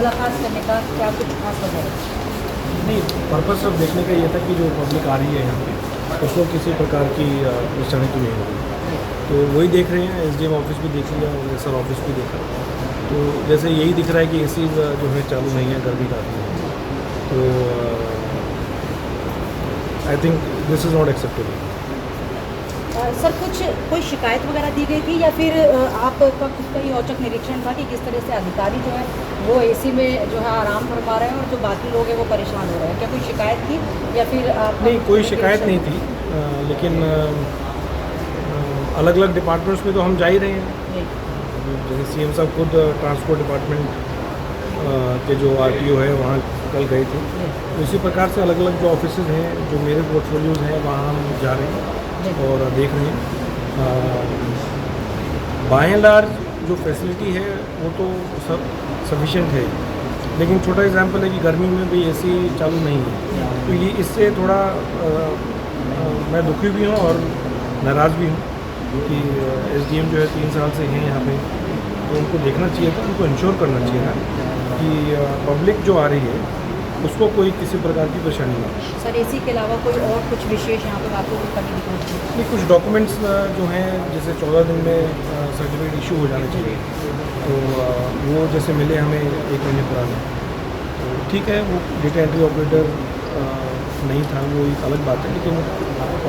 मुलाकात करने का क्या कुछ खास वजह है? नहीं, पर्पस सिर्फ देखने का ये था कि जो पब्लिक आ रही है यहाँ पे उसको किसी प्रकार की परेशानी तो नहीं होगी, तो वही देख रहे हैं। एसडीएम ऑफिस भी देख लिया और एसआर ऑफिस भी देखा, तो जैसे यही दिख रहा है कि एसी जो है चालू नहीं है, गर्मी काफ़ी है, तो I think this is not acceptable. Sir कोई शिकायत वगैरह दी गई थी या फिर आपका खुद का ही औचक निरीक्षण था कि किस तरह से अधिकारी जो है वो एसी में जो है आराम फरमा रहे हैं और जो बाकी लोग हैं वो परेशान हो रहे हैं? क्या कोई शिकायत थी या फिर नहीं, कोई शिकायत नहीं थी, लेकिन अलग अलग डिपार्टमेंट्स में तो हम जा ही रहे हैं। जैसे सीएम साहब खुद ट्रांसपोर्ट डिपार्टमेंट के जो आरटीओ है वहाँ कल गए थे, तो इसी प्रकार से अलग अलग जो ऑफिस हैं, जो मेरे पोर्टफोलियोज़ हैं, वहाँ हम जा रहे हैं और देख रहे हैं। बाय एंड लार्ज जो फैसिलिटी है वो तो सब सफिशिएंट है, लेकिन छोटा एग्जांपल है कि गर्मी में भी एसी चालू नहीं है, तो ये इससे थोड़ा मैं दुखी भी हूँ और नाराज़ भी हूँ कि एसडीएम जो है 3 साल से हैं यहाँ पे, तो उनको देखना चाहिए था, उनको इंश्योर करना चाहिए था कि पब्लिक जो आ रही है उसको कोई किसी प्रकार की परेशानी ना हो। सर एसी के अलावा कोई और कुछ विशेष यहाँ पे आपको कोई कमी दिखी? नहीं, कुछ डॉक्यूमेंट्स जो हैं जैसे 14 दिन में सर्टिफिकेट इशू हो जाने चाहिए, तो वो जैसे मिले हमें 1 महीने पुराने, तो ठीक है, वो डेटा एंट्री ऑपरेटर नहीं था, वो एक अलग बात है, लेकिन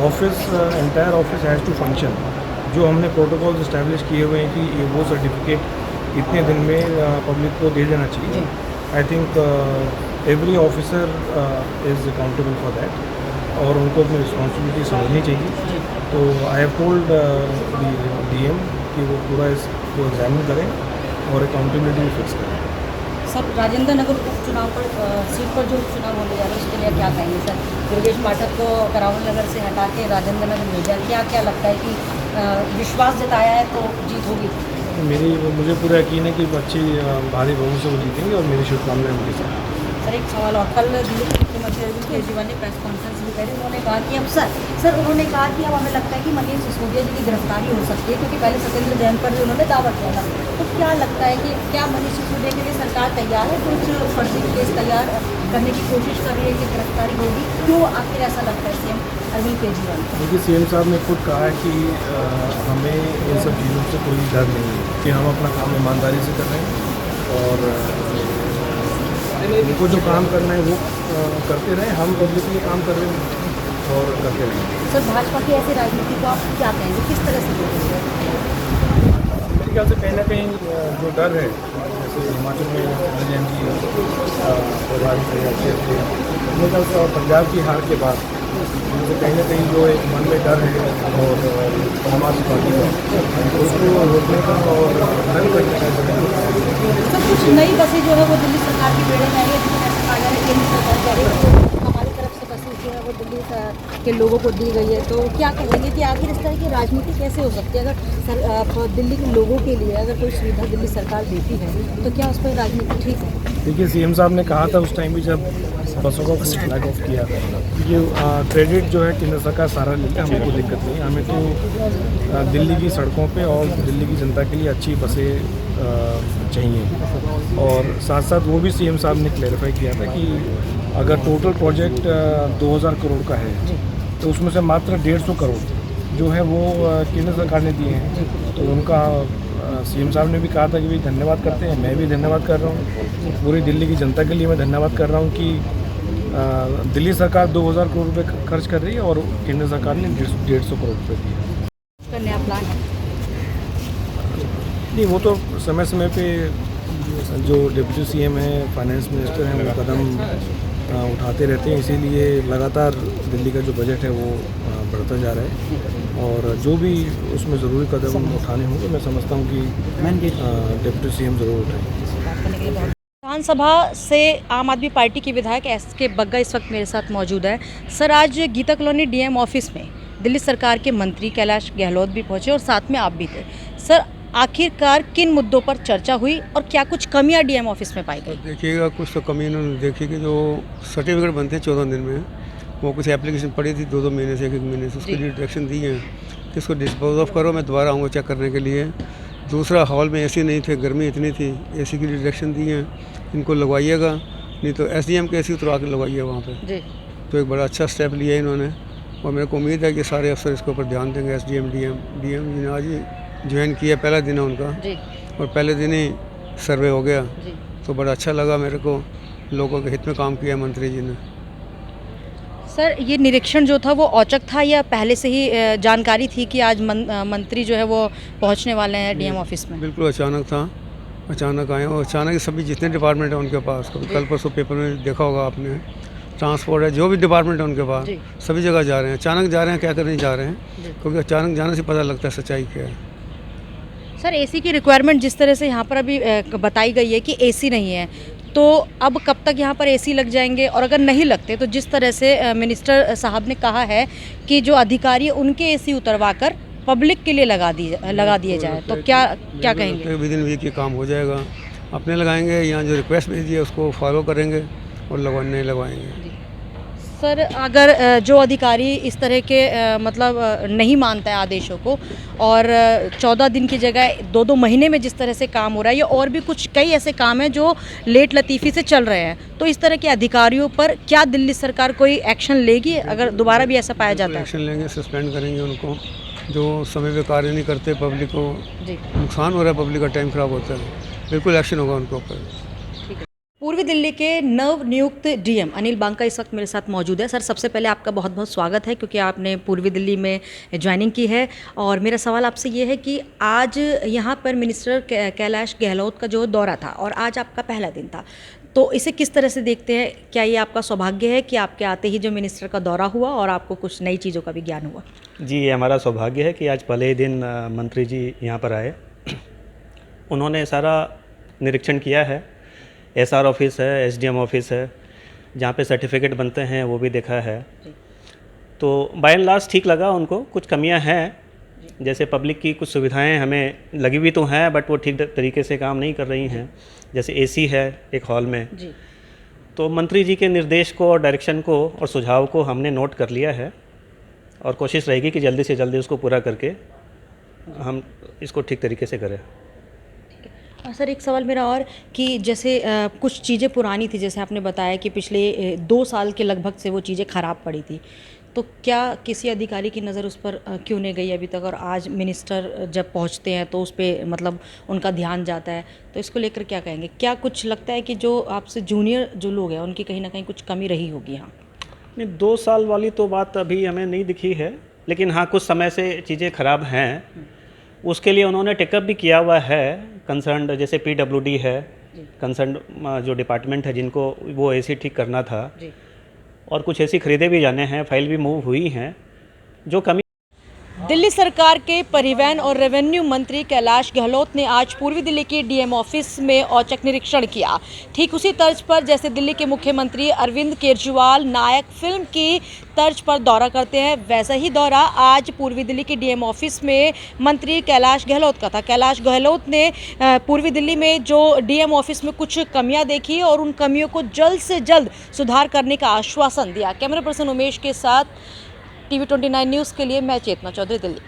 office entire office has to function. जो हमने प्रोटोकॉल्स इस्टेब्लिश किए हुए हैं कि ये वो सर्टिफिकेट इतने दिन में पब्लिक को दे देना चाहिए। I think every officer is accountable for that, और उनको अपनी रिस्पॉन्सिबिलिटी समझनी चाहिए। तो आई हैव टोल्ड डीएम कि वो पूरा इसको एग्जामिन करें और अकाउंटेबिलिटी फिक्स करें। सर राजेंद्र नगर उपचुनाव पर सीट पर जो उपचुनाव होने जा रहा है उसके लिए क्या कहेंगे सर? दुर्गेश पाठक को करावल नगर से हटा के राजेंद्र नगर भेजा, क्या लगता है कि विश्वास जताया है तो जीत होगी? मुझे पूरा यकीन है कि अच्छी भारी बहुमत से वो जीतेंगे और मेरी शुभकामनाएं उनके साथ। सर एक सवाल और, कल दिल्ली के मुख्यमंत्री अरविंद केजरीवाल ने प्रेस कॉन्फ्रेंस भी करी, उन्होंने कहा कि अब सर उन्होंने कहा कि अब हमें लगता है कि मनीष सिसोदिया जी की गिरफ्तारी हो सकती है, क्योंकि पहले सत्येंद्र जैन पर भी उन्होंने दावा किया था। तो क्या लगता है कि क्या मनीष सिसोदिया के लिए सरकार तैयार है? कुछ फर्जी केस तैयार करने की कोशिश कर रही है कि गिरफ्तारी होगी? क्यों आखिर ऐसा लगता है सीएम अरविंद केजरीवाल? देखिए, सीएम साहब ने खुद कहा है कि हमें इन सब चीज़ों से कोई डर नहीं है, कि हम अपना काम ईमानदारी से कर रहे हैं और उनको जो काम करना है वो करते रहें। हम पब्लिक के लिए काम कर रहे हैं और करते रहें। सर भाजपा की ऐसी राजनीति को आप क्या कहेंगे, किस तरह से देखेंगे? मेरे ख्याल से कहीं ना कहीं जो डर है, जैसे हिमाचल में जैन जी प्रभावित थे अच्छे थे, मेरे ख्याल से, और पंजाब की हार के बाद मुझे कहीं ना कहीं जो एक मन में डर है और आम आदमी पार्टी का, उसको रोकने का और हल करने का। सर कुछ नई बसें जो है वो दिल्ली सरकार की बेड़े में आई है, जिसमें ऐसा कहा जा रहा है केंद्र सरकार कह रही है तो हमारी तरफ से बसें जो है वो दिल्ली के लोगों को दी गई है। तो क्या कहेंगे कि आखिर इस तरह की राजनीति कैसे हो सकती है? अगर दिल्ली के लोगों के लिए अगर कोई सुविधा दिल्ली सरकार देती है तो क्या उस पर राजनीति ठीक है? देखिए, सीएम साहब ने कहा था उस टाइम भी जब बसों का कुछ फ्लैग ऑफ किया, ये क्रेडिट जो है केंद्र सरकार सारा लेते हैं, हमें कोई दिक्कत नहीं। हमें तो दिल्ली की सड़कों पे और दिल्ली की जनता के लिए अच्छी बसें चाहिए, और साथ साथ वो भी सीएम साहब ने क्लैरिफाई किया था कि अगर टोटल प्रोजेक्ट 2000 करोड़ का है तो उसमें से मात्र 150 करोड़ जो है वो केंद्र सरकार ने दिए हैं। तो उनका सीएम साहब ने भी कहा था कि भाई धन्यवाद करते हैं, मैं भी धन्यवाद कर रहा हूँ, पूरी दिल्ली की जनता के लिए मैं धन्यवाद कर रहा हूँ कि दिल्ली सरकार 2000 करोड़ रुपये खर्च कर रही है और केंद्र सरकार ने 150 करोड़ रुपये दिए। का नया प्लान है? नहीं, वो तो समय समय पे जो डिप्टी सीएम है, फाइनेंस मिनिस्टर हैं, वो कदम उठाते रहते हैं, इसीलिए लगातार दिल्ली का जो बजट है वो बढ़ता जा रहा है, और जो भी उसमें ज़रूरी कदम उठाने होंगे मैं समझता हूँ कि डिप्टी सीएम ज़रूर उठाएंगे। विधानसभा से आम आदमी पार्टी के विधायक एसके बग्गा इस वक्त मेरे साथ मौजूद है। सर आज गीता कॉलोनी डीएम ऑफिस में दिल्ली सरकार के मंत्री कैलाश गहलोत भी पहुंचे और साथ में आप भी थे। सर आखिरकार किन मुद्दों पर चर्चा हुई और क्या कुछ कमियां डीएम ऑफिस में पाई गई? देखिएगा, कुछ तो कमी इन्होंने देखी कि जो सर्टिफिकेट बनते हैं 14 दिन में, वो कुछ एप्लीकेशन पड़ी थी 2-2 महीने से 1-1 महीने से, उसके लिए डायरेक्शन दी है कि इसको डिस्पोज ऑफ करो, मैं दोबारा आऊँगा चेक करने के लिए। दूसरा, हॉल में एसी नहीं थे, गर्मी इतनी थी, एसी की डायरेक्शन दी है इनको लगवाइएगा, नहीं तो SDM के उतरवा के लगवाइए वहाँ पे। जी तो एक बड़ा अच्छा स्टेप लिया है इन्होंने और मेरे को उम्मीद है कि सारे अफसर इसके ऊपर ध्यान देंगे। SDM DM जी ने आज ही ज्वाइन किया, पहला दिन है उनका जी और पहले दिन ही सर्वे हो गया, जी। तो बड़ा अच्छा लगा मेरे को। लोगों के हित में काम किया मंत्री जी ने। सर ये निरीक्षण जो था वो औचक था या पहले से ही जानकारी थी कि आज मंत्री जो है वो पहुंचने वाले हैं डीएम ऑफिस में? बिल्कुल अचानक था, अचानक आए और अचानक ही सभी जितने डिपार्टमेंट हैं उनके पास, कल परसों पेपर में देखा होगा आपने, ट्रांसपोर्ट है, जो भी डिपार्टमेंट है उनके पास, जी। सभी जगह जा रहे हैं। अचानक जा रहे हैं, क्या करने जा रहे हैं, क्योंकि अचानक जाने से पता लगता है सच्चाई क्या है। सर एसी की रिक्वायरमेंट जिस तरह से यहाँ पर अभी बताई गई है कि एसी नहीं है, तो अब कब तक यहाँ पर एसी लग जाएंगे? और अगर नहीं लगते तो जिस तरह से मिनिस्टर साहब ने कहा है कि जो अधिकारी उनके एसी उतरवा कर पब्लिक के लिए लगा दिए जाए, तो क्या कहेंगे? विद इन वीक ये काम हो जाएगा। अपने लगाएंगे, यहाँ जो रिक्वेस्ट भेज दिए उसको फॉलो करेंगे और लगवाने लगवाएंगे। सर अगर जो अधिकारी इस तरह के मतलब नहीं मानता है आदेशों को और 14 दिन की जगह 2-2 महीने में जिस तरह से काम हो रहा है, या और भी कुछ कई ऐसे काम हैं जो लेट लतीफ़ी से चल रहे हैं, तो इस तरह के अधिकारियों पर क्या दिल्ली सरकार कोई एक्शन लेगी अगर दोबारा भी ऐसा पाया जाता है? एक्शन लेंगे, सस्पेंड करेंगे उनको जो समय पे कार्य नहीं करते, पब्लिक को नुकसान हो रहा है, पब्लिक का टाइम खराब होता है, बिल्कुल एक्शन होगा उनके ऊपर। पूर्वी दिल्ली के नव नियुक्त डीएम अनिल बांका इस वक्त मेरे साथ मौजूद है। सर सबसे पहले आपका बहुत बहुत स्वागत है क्योंकि आपने पूर्वी दिल्ली में ज्वाइनिंग की है, और मेरा सवाल आपसे ये है कि आज यहाँ पर मिनिस्टर कैलाश गहलोत का जो दौरा था और आज आपका पहला दिन था, तो इसे किस तरह से देखते हैं? क्या ये आपका सौभाग्य है कि आपके आते ही जो मिनिस्टर का दौरा हुआ और आपको कुछ नई चीज़ों का भी ज्ञान हुआ? जी, ये हमारा सौभाग्य है कि आज पहले ही दिन मंत्री जी यहाँ पर आए। उन्होंने सारा निरीक्षण किया है। SR ऑफिस है, SDM ऑफिस है, जहाँ पे सर्टिफिकेट बनते हैं वो भी देखा है। तो बाय एंड लार्ज ठीक लगा उनको। कुछ कमियां हैं, जैसे पब्लिक की कुछ सुविधाएं हमें लगी हुई तो हैं बट वो ठीक तरीके से काम नहीं कर रही हैं। जैसे AC है एक हॉल में जी। तो मंत्री जी के निर्देश को और डायरेक्शन को और सुझाव को हमने नोट कर लिया है और कोशिश रहेगी कि जल्दी से जल्दी उसको पूरा करके हम इसको ठीक तरीके से करें। सर एक सवाल मेरा और कि जैसे कुछ चीज़ें पुरानी थी, जैसे आपने बताया कि पिछले 2 साल के लगभग से वो चीज़ें ख़राब पड़ी थी, तो क्या किसी अधिकारी की नज़र उस पर क्यों नहीं गई अभी तक? और आज मिनिस्टर जब पहुंचते हैं तो उस पर मतलब उनका ध्यान जाता है, तो इसको लेकर क्या कहेंगे? क्या कुछ लगता है कि जो आपसे जूनियर जो लोग हैं उनकी कहीं ना कहीं कुछ कमी रही होगी यहाँ? नहीं, 2 साल वाली तो बात अभी हमें नहीं दिखी है, लेकिन हाँ कुछ समय से चीज़ें ख़राब हैं। उसके लिए उन्होंने टेकअप भी किया हुआ है कंसर्न, जैसे PWD है कंसर्न जो डिपार्टमेंट है जिनको वो AC ठीक करना था, और कुछ AC खरीदे भी जाने हैं, फाइल भी मूव हुई हैं। जो कमी दिल्ली सरकार के परिवहन और रेवेन्यू मंत्री कैलाश गहलोत ने आज पूर्वी दिल्ली के डीएम ऑफिस में औचक निरीक्षण किया। ठीक उसी तर्ज पर जैसे दिल्ली के मुख्यमंत्री अरविंद केजरीवाल नायक फिल्म की तर्ज पर दौरा करते हैं, वैसा ही दौरा आज पूर्वी दिल्ली के डीएम ऑफिस में मंत्री कैलाश गहलोत का था। कैलाश गहलोत ने पूर्वी दिल्ली में जो डीएम ऑफिस में कुछ कमियां देखी और उन कमियों को जल्द से जल्द सुधार करने का आश्वासन दिया। कैमरा पर्सन उमेश के साथ TV29 न्यूज़ के लिए मैं चेतना चौधरी, दिल्ली।